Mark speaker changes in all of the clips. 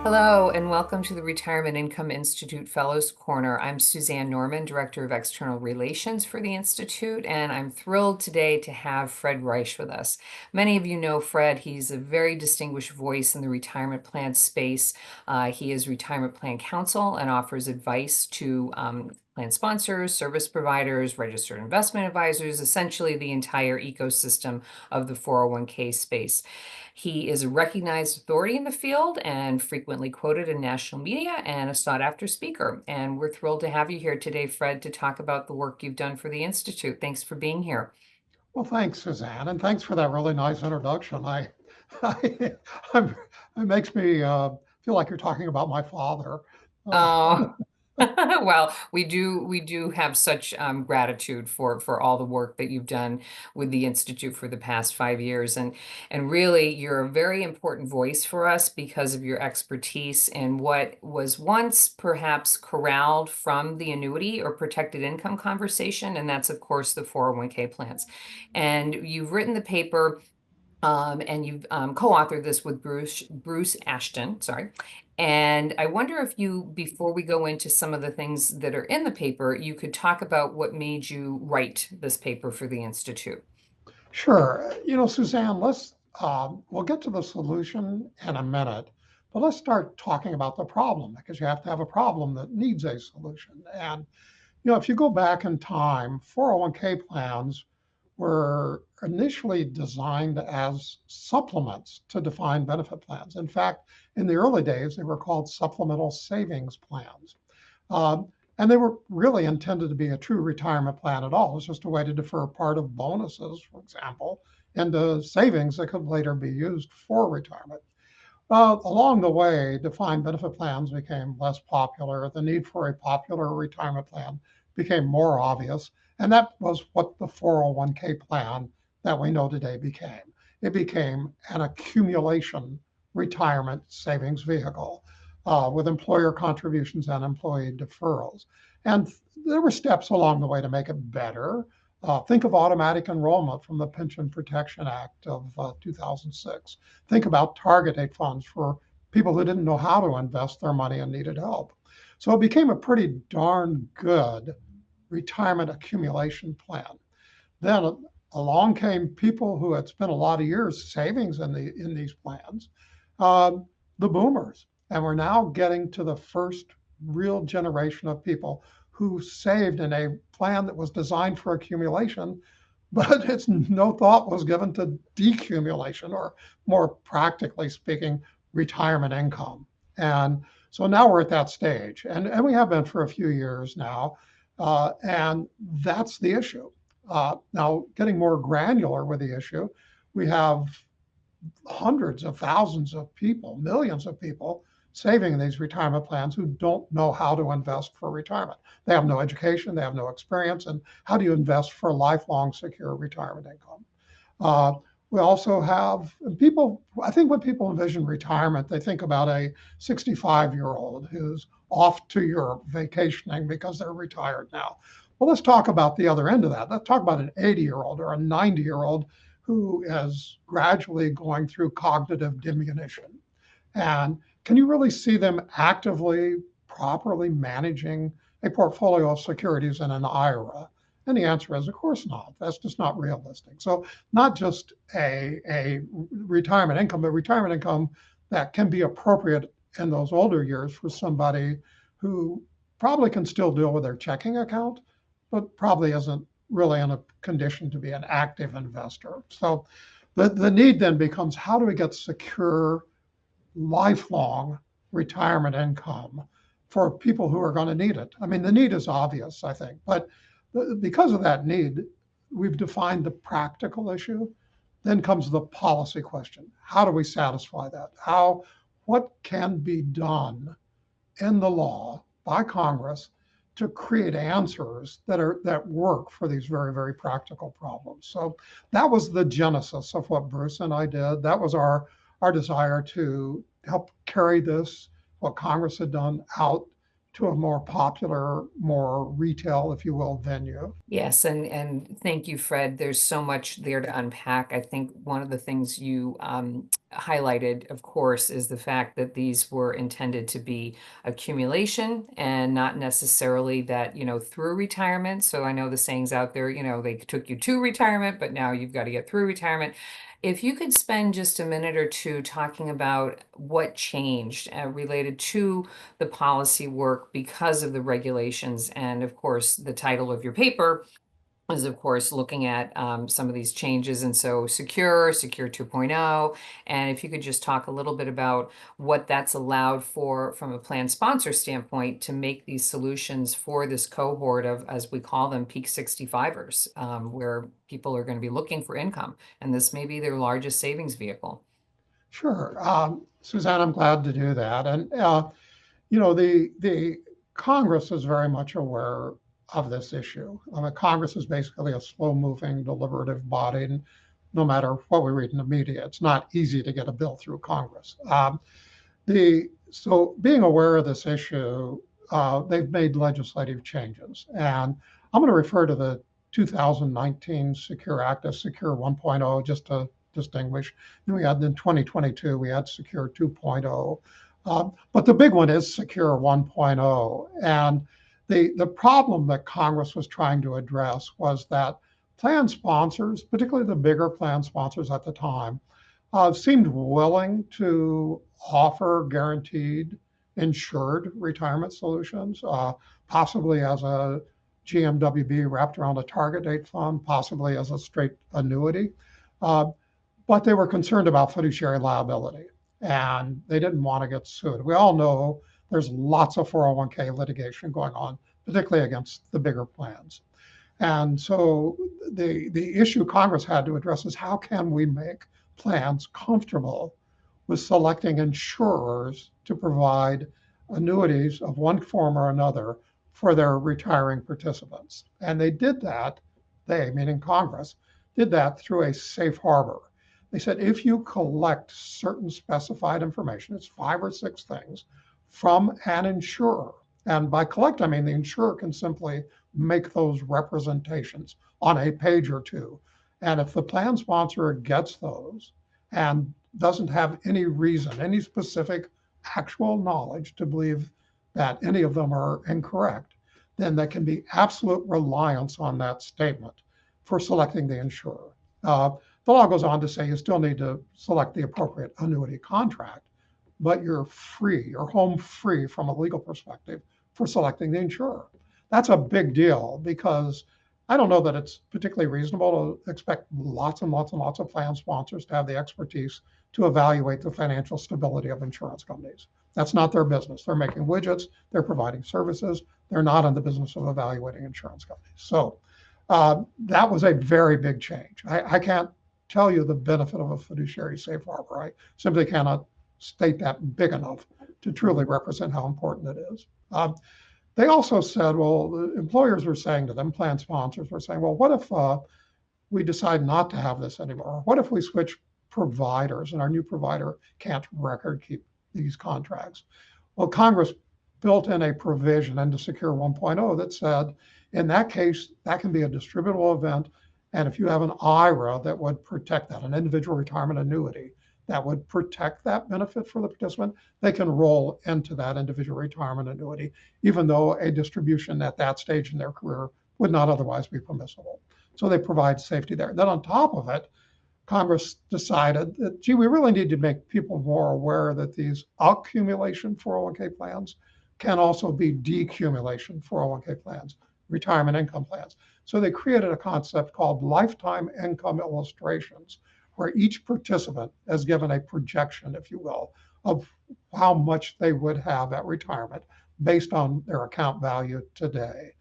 Speaker 1: Hello, and welcome to the Retirement Income Institute Fellows Corner. I'm Suzanne Norman, Director of External Relations for the Institute, and I'm thrilled today to have Fred Reish with us. Many of you know Fred. He's a very distinguished voice in the retirement plan space. He is retirement plan counsel and offers advice to plan sponsors, service providers, registered investment advisors, essentially the entire ecosystem of the 401k space. He is a recognized authority in the field and frequently quoted in national media and a sought-after speaker. And we're thrilled to have you here today, Fred, to talk about the work you've done for the Institute. Thanks for being here.
Speaker 2: Well, thanks, Suzanne, and thanks for that really nice introduction. I I'm, it makes me feel like you're talking about my father. Uh,
Speaker 1: Oh, well, we do have such gratitude for all the work that you've done with the Institute for the past 5 years, and really you're a very important voice for us because of your expertise in what was once perhaps corralled from the annuity or protected income conversation, and that's of course the 401k plans. And you've written the paper. And you've co-authored this with Bruce Ashton, sorry. And I wonder if you, before we go into some of the things that are in the paper, you could talk about what made you write this paper for the Institute.
Speaker 2: sure, Suzanne, we'll get to the solution in a minute, but let's start talking about the problem because you have to have a problem that needs a solution. And if you go back in time, 401k plans were initially designed as supplements to defined benefit plans. In fact, in the early days, they were called supplemental savings plans. Um, and they were really intended to be a true retirement plan at all. It's just a way to defer part of bonuses, for example, into savings that could later be used for retirement. Along the way, defined benefit plans became less popular. The need for a popular retirement plan became more obvious. And that was what the 401k plan that we know today became. It became an accumulation retirement savings vehicle with employer contributions and employee deferrals. And there were steps along the way to make it better. Think of automatic enrollment from the Pension Protection Act of 2006. Think about target date funds for people who didn't know how to invest their money and needed help. So it became a pretty darn good retirement accumulation plan. Then along came people who had spent a lot of years savings in these plans, um, the boomers, and we're now getting to the first real generation of people who saved in a plan that was designed for accumulation, but it's no thought was given to decumulation, or more practically speaking, retirement income. And so now we're at that stage, and we have been for a few years now, and that's the issue. Now, getting more granular with the issue, we have hundreds of thousands of people, millions of people saving in these retirement plans who don't know how to invest for retirement. They have no education, they have no experience, and how do you invest for lifelong secure retirement income? Uh, we also have people, I think when people envision retirement, they think about a 65-year-old who's off to Europe vacationing because they're retired now. Well, let's talk about the other end of that. Let's talk about an 80-year-old or a 90-year-old who is gradually going through cognitive diminution. And can you really see them actively, properly managing a portfolio of securities in an IRA? And the answer is, of course not. That's just not realistic. So, not just a retirement income, but retirement income that can be appropriate in those older years for somebody who probably can still deal with their checking account, but probably isn't really in a condition to be an active investor. So, the need then becomes, how do we get secure lifelong retirement income for people who are going to need it? I mean, the need is obvious, I think, but because of that need, we've defined the practical issue. Then comes the policy question. How do we satisfy that? What can be done in the law by Congress to create answers that work for these very, very practical problems? So that was the genesis of what Bruce and I did. That was our desire to help carry this, what Congress had done, out to a more popular, more retail, if you will, venue.
Speaker 1: Yes, and thank you, Fred. There's so much there to unpack. I think one of the things you highlighted, of course, is the fact that these were intended to be accumulation and not necessarily that, through retirement. So I know the sayings out there, they took you to retirement, but now you've got to get through retirement. If you could spend just a minute or two talking about what changed related to the policy work because of the regulations, and of course, the title of your paper is of course looking at some of these changes. And so Secure 2.0. And if you could just talk a little bit about what that's allowed for from a plan sponsor standpoint to make these solutions for this cohort of, as we call them, peak 65ers, where people are going to be looking for income. And this may be their largest savings vehicle.
Speaker 2: Sure. Suzanne, I'm glad to do that. And the Congress is very much aware of this issue. Congress is basically a slow-moving, deliberative body, and no matter what we read in the media, it's not easy to get a bill through Congress. So being aware of this issue, they've made legislative changes, and I'm going to refer to the 2019 Secure Act as Secure 1.0 just to distinguish. And we had in 2022 we had Secure 2.0. But the big one is Secure 1.0. And the problem that Congress was trying to address was that plan sponsors, particularly the bigger plan sponsors at the time, seemed willing to offer guaranteed insured retirement solutions, possibly as a GMWB wrapped around a target date fund, possibly as a straight annuity. Uh, but they were concerned about fiduciary liability and they didn't want to get sued. We all know there's lots of 401k litigation going on, particularly against the bigger plans. And so the issue Congress had to address is how can we make plans comfortable with selecting insurers to provide annuities of one form or another for their retiring participants. And they did that, they, meaning Congress, did that through a safe harbor. They said if you collect certain specified information, it's 5 or 6 things, from an insurer, and by collect, I mean the insurer can simply make those representations on a page or two. And if the plan sponsor gets those and doesn't have any reason, any specific actual knowledge to believe that any of them are incorrect, then there can be absolute reliance on that statement for selecting the insurer. The law goes on to say you still need to select the appropriate annuity contract, but you're free, you're home free from a legal perspective for selecting the insurer. That's a big deal because I don't know that it's particularly reasonable to expect lots and lots and lots of plan sponsors to have the expertise to evaluate the financial stability of insurance companies. That's not their business. They're making widgets, they're providing services. They're not in the business of evaluating insurance companies. So that was a very big change. I can't tell you the benefit of a fiduciary safe harbor. I simply cannot state that big enough to truly represent how important it is. They also said, well, the employers were saying to them, plan sponsors were saying, well, what if we decide not to have this anymore? What if we switch providers and our new provider can't record keep these contracts? Well, Congress built in a provision into Secure 1.0 that said, in that case, that can be a distributable event. And if you have an IRA that would protect that, an individual retirement annuity that would protect that benefit for the participant, they can roll into that individual retirement annuity, even though a distribution at that stage in their career would not otherwise be permissible. So they provide safety there. Then on top of it, Congress decided that, gee, we really need to make people more aware that these accumulation 401k plans can also be decumulation 401k plans, retirement income plans. So they created a concept called lifetime income illustrations, where each participant is given a projection, if you will, of how much they would have at retirement based on their account value today.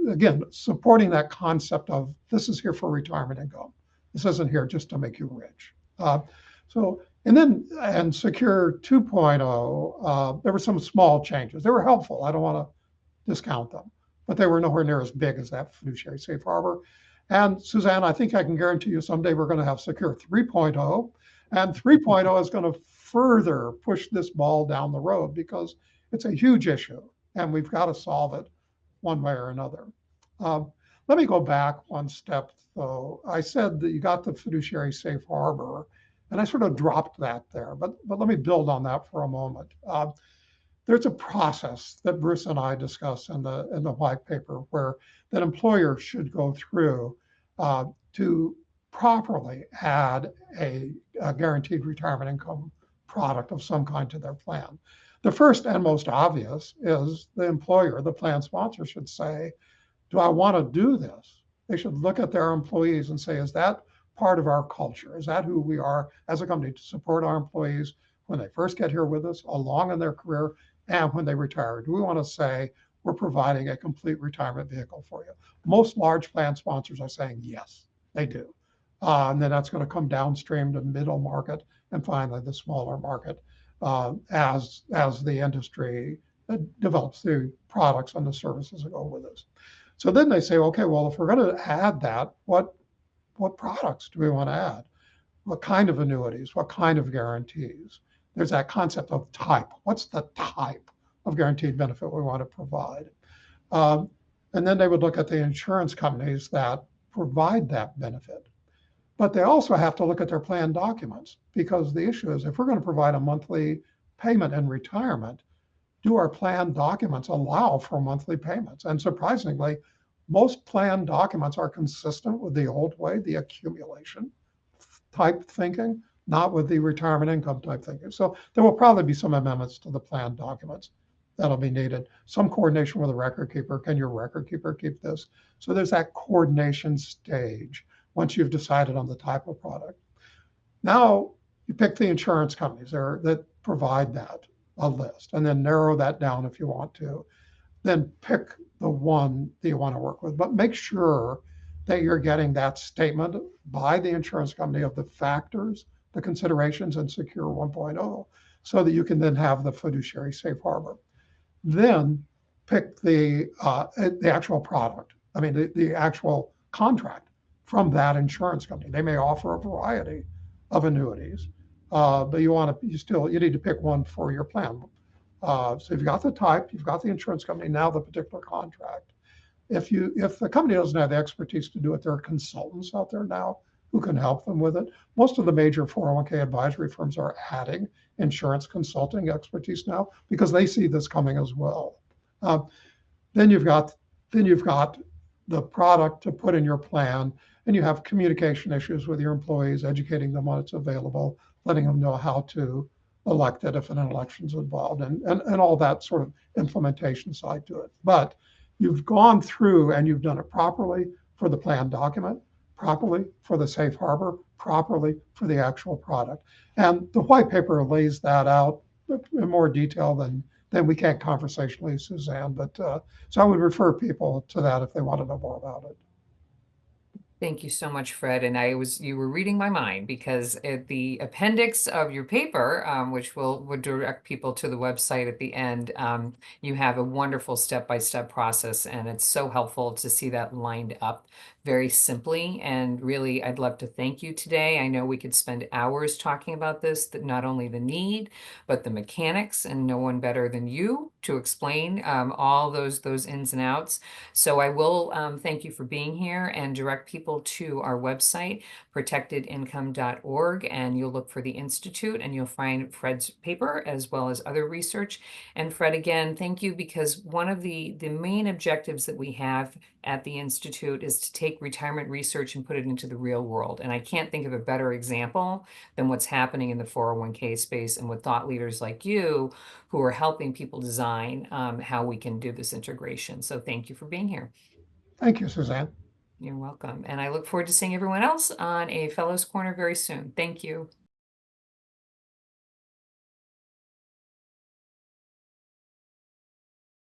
Speaker 2: Again, supporting that concept of this is here for retirement income. This isn't here just to make you rich. And Secure 2.0, there were some small changes. They were helpful. I don't want to discount them, but they were nowhere near as big as that fiduciary safe harbor. And Suzanne, I think I can guarantee you someday we're going to have Secure 3.0, and 3.0 is going to further push this ball down the road because it's a huge issue and we've got to solve it one way or another. Let me go back one step though. I said that you got the fiduciary safe harbor And I sort of dropped that there, but let me build on that for a moment. There's a process that Bruce and I discuss in the white paper where that employers should go through to properly add a guaranteed retirement income product of some kind to their plan. The first and most obvious is the employer, the plan sponsor should say, do I want to do this? They should look at their employees and say, is that part of our culture? Is that who we are as a company to support our employees when they first get here with us, along in their career, and when they retire? Do we want to say we're providing a complete retirement vehicle for you? Most large plan sponsors are saying yes, they do. And then that's going to come downstream to middle market and finally the smaller market as the industry develops the products and the services that go with us. So then they say, okay, well, if we're going to add that, what products do we want to add? What kind of annuities? What kind of guarantees? There's that concept of type. What's the type of guaranteed benefit we want to provide? Um, and then they would look at the insurance companies that provide that benefit. But they also have to look at their plan documents because the issue is if we're going to provide a monthly payment in retirement, do our plan documents allow for monthly payments? And surprisingly, most plan documents are consistent with the old way, the accumulation type thinking, not with the retirement income type thinking. So there will probably be some amendments to the plan documents that'll be needed. Some coordination with a record keeper. Can your record keeper keep this? So there's that coordination stage once you've decided on the type of product. Now you pick the insurance companies there that provide that a list and then narrow that down if you want to. Then pick the one that you want to work with, but make sure that you're getting that statement by the insurance company of the factors, the considerations in Secure 1.0 so that you can then have the fiduciary safe harbor. Then pick the actual product. I mean, the actual contract from that insurance company. They may offer a variety of annuities, but you need to pick one for your plan. So you've got the type, you've got the insurance company, now the particular contract. If the company doesn't have the expertise to do it, there are consultants out there now who can help them with it. Most of the major 401k advisory firms are adding insurance consulting expertise now because they see this coming as well. Uh, then you've got the product to put in your plan, and you have communication issues with your employees, educating them on it's available, letting them know how to elect it if an election's involved, and all that sort of implementation side to it. But you've gone through and you've done it properly for the plan document, properly for the safe harbor, properly for the actual product. And the white paper lays that out in more detail than we can conversationally, Suzanne. But so I would refer people to that if they want to know more about it.
Speaker 1: Thank you so much, Fred. And you were reading my mind because at the appendix of your paper, which would direct people to the website at the end, you have a wonderful step-by-step process, and it's so helpful to see that lined up very simply. And really, I'd love to thank you today. I know we could spend hours talking about this, that not only the need, but the mechanics, and no one better than you to explain all those ins and outs. So I will thank you for being here and direct people to our website, protectedincome.org, and you'll look for the Institute and you'll find Fred's paper as well as other research. And Fred, again, thank you because one of the main objectives that we have at the Institute is to take retirement research and put it into the real world. And I can't think of a better example than what's happening in the 401k space and with thought leaders like you who are helping people design how we can do this integration. So thank you for being here.
Speaker 2: Thank you, Suzanne.
Speaker 1: You're welcome. And I look forward to seeing everyone else on a Fellows Corner very soon. Thank you.